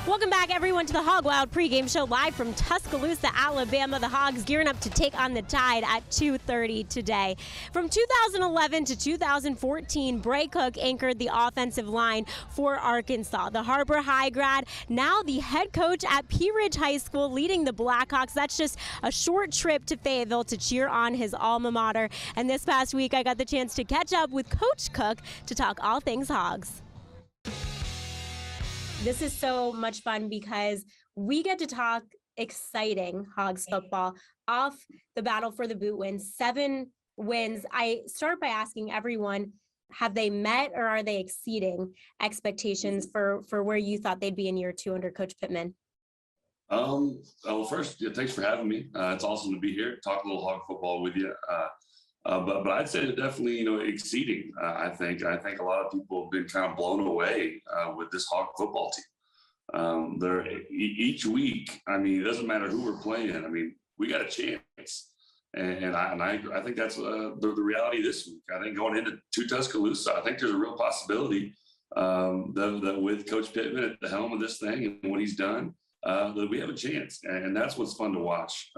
Welcome back, everyone, to the Hog Wild pregame show live from Tuscaloosa, Alabama. The Hogs gearing up to take on the Tide at 2:30 today. From 2011 to 2014, Brey Cook anchored the offensive line for Arkansas. The Harbor High grad, now the head coach at Pea Ridge High School, leading the Blackhawks. That's just a short trip to Fayetteville to cheer on his alma mater. And this past week, I got the chance to catch up with Coach Cook to talk all things Hogs. This is so much fun because we get to talk exciting Hogs football off the battle for the boot win. 7 wins. I start by asking everyone, have they met or are they exceeding expectations for where you thought they'd be in year 2 under Coach Pittman? Well, first, thanks for having me. It's awesome to be here, talk a little Hog football with you. But I'd say definitely, exceeding. I think a lot of people have been kind of blown away with this Hog football team. Each week, it doesn't matter who we're playing. We got a chance, and I think that's the reality this week. I think going into Tuscaloosa, I think there's a real possibility that with Coach Pittman at the helm of this thing and what he's done, that we have a chance, and that's what's fun to watch.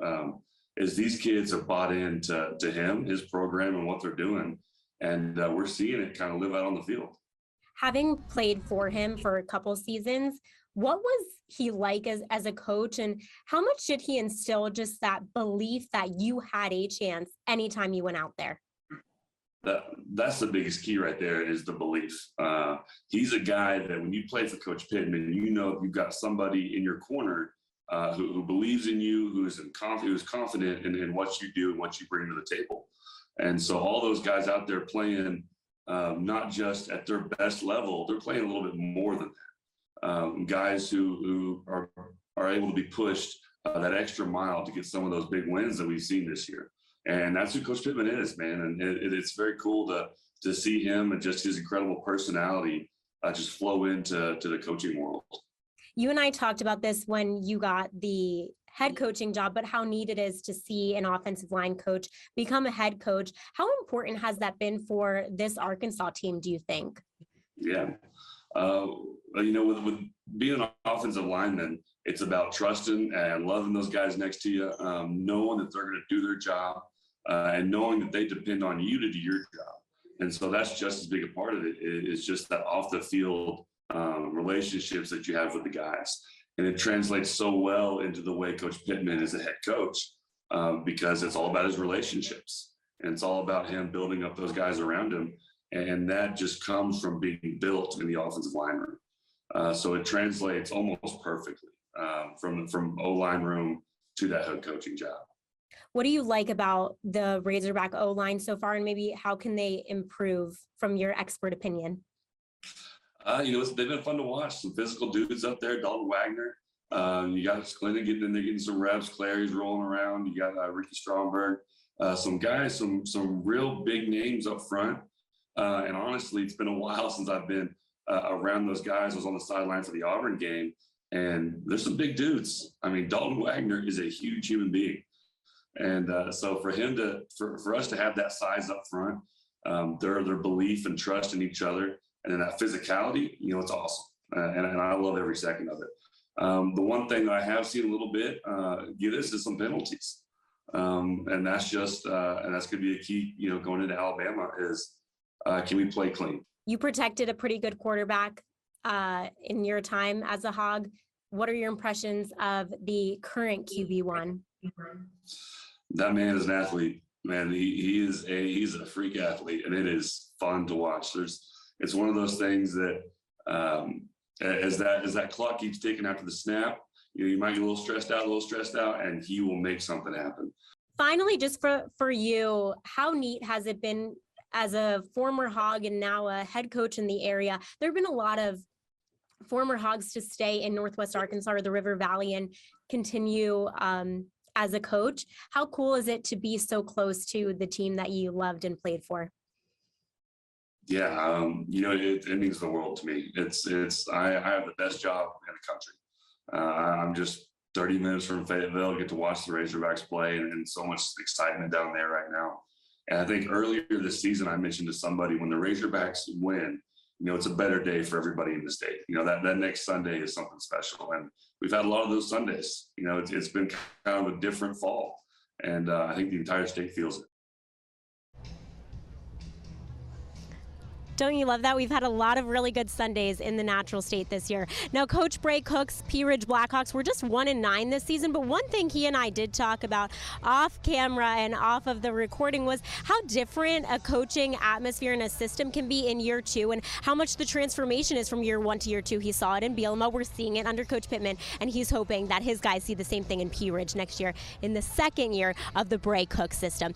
Is these kids have bought into him, his program, and what they're doing. And we're seeing it kind of live out on the field. Having played for him for a couple seasons, what was he like as a coach? And how much did he instill just that belief that you had a chance anytime you went out there? That's the biggest key right there is the belief. He's a guy that when you play for Coach Pittman, you've got somebody in your corner who believes in you, who's confident in what you do and what you bring to the table. And so all those guys out there playing, not just at their best level, they're playing a little bit more than that. Guys who are able to be pushed that extra mile to get some of those big wins that we've seen this year. And that's who Coach Pittman is, man. And it's very cool to see him and just his incredible personality just flow into the coaching world. You and I talked about this when you got the head coaching job, but how neat it is to see an offensive line coach become a head coach. How important has that been for this Arkansas team, do you think? Yeah. With being an offensive lineman, it's about trusting and loving those guys next to you, knowing that they're going to do their job, and knowing that they depend on you to do your job. And so that's just as big a part of it is just that off the field relationships that you have with the guys. And it translates so well into the way Coach Pittman is a head coach because it's all about his relationships. And it's all about him building up those guys around him. And that just comes from being built in the offensive line room. So it translates almost perfectly from O-line room to that head coaching job. What do you like about the Razorback O-line so far, and maybe how can they improve from your expert opinion? They've been fun to watch. Some physical dudes up there. Dalton Wagner. You got Clinton getting in there, getting some reps. Clary's rolling around. You got Ricky Stromberg. Some guys, some real big names up front. And honestly, it's been a while since I've been around those guys. I was on the sideline for the Auburn game, and there's some big dudes. Dalton Wagner is a huge human being. And so for him for us to have that size up front, their belief and trust in each other, and then that physicality, it's awesome. And I love every second of it. The one thing that I have seen a little bit, is some penalties. And that's just, and that's going to be a key, going into Alabama is, can we play clean? You protected a pretty good quarterback in your time as a Hog. What are your impressions of the current QB1? That man is an athlete, man. He's a freak athlete, and it is fun to watch. It's one of those things that as that clock keeps ticking after the snap, you might get a little stressed out, and he will make something happen. Finally, just for you, how neat has it been as a former Hog and now a head coach in the area? There have been a lot of former Hogs to stay in Northwest Arkansas or the River Valley and continue as a coach. How cool is it to be so close to the team that you loved and played for? Yeah, it means the world to me. I have the best job in the country. I'm just 30 minutes from Fayetteville, get to watch the Razorbacks play, and so much excitement down there right now. And I think earlier this season, I mentioned to somebody when the Razorbacks win, it's a better day for everybody in the state. That next Sunday is something special. And we've had a lot of those Sundays. It's been kind of a different fall. And I think the entire state feels it. Don't you love that? We've had a lot of really good Sundays in the natural state this year. Now, Coach Brey Cook's Pea Ridge Blackhawks were just 1-9 this season, but one thing he and I did talk about off camera and off of the recording was how different a coaching atmosphere and a system can be in year two, and how much the transformation is from year one to year two. He saw it in Bielema. We're seeing it under Coach Pittman, and he's hoping that his guys see the same thing in Pea Ridge next year in the second year of the Brey Cook system.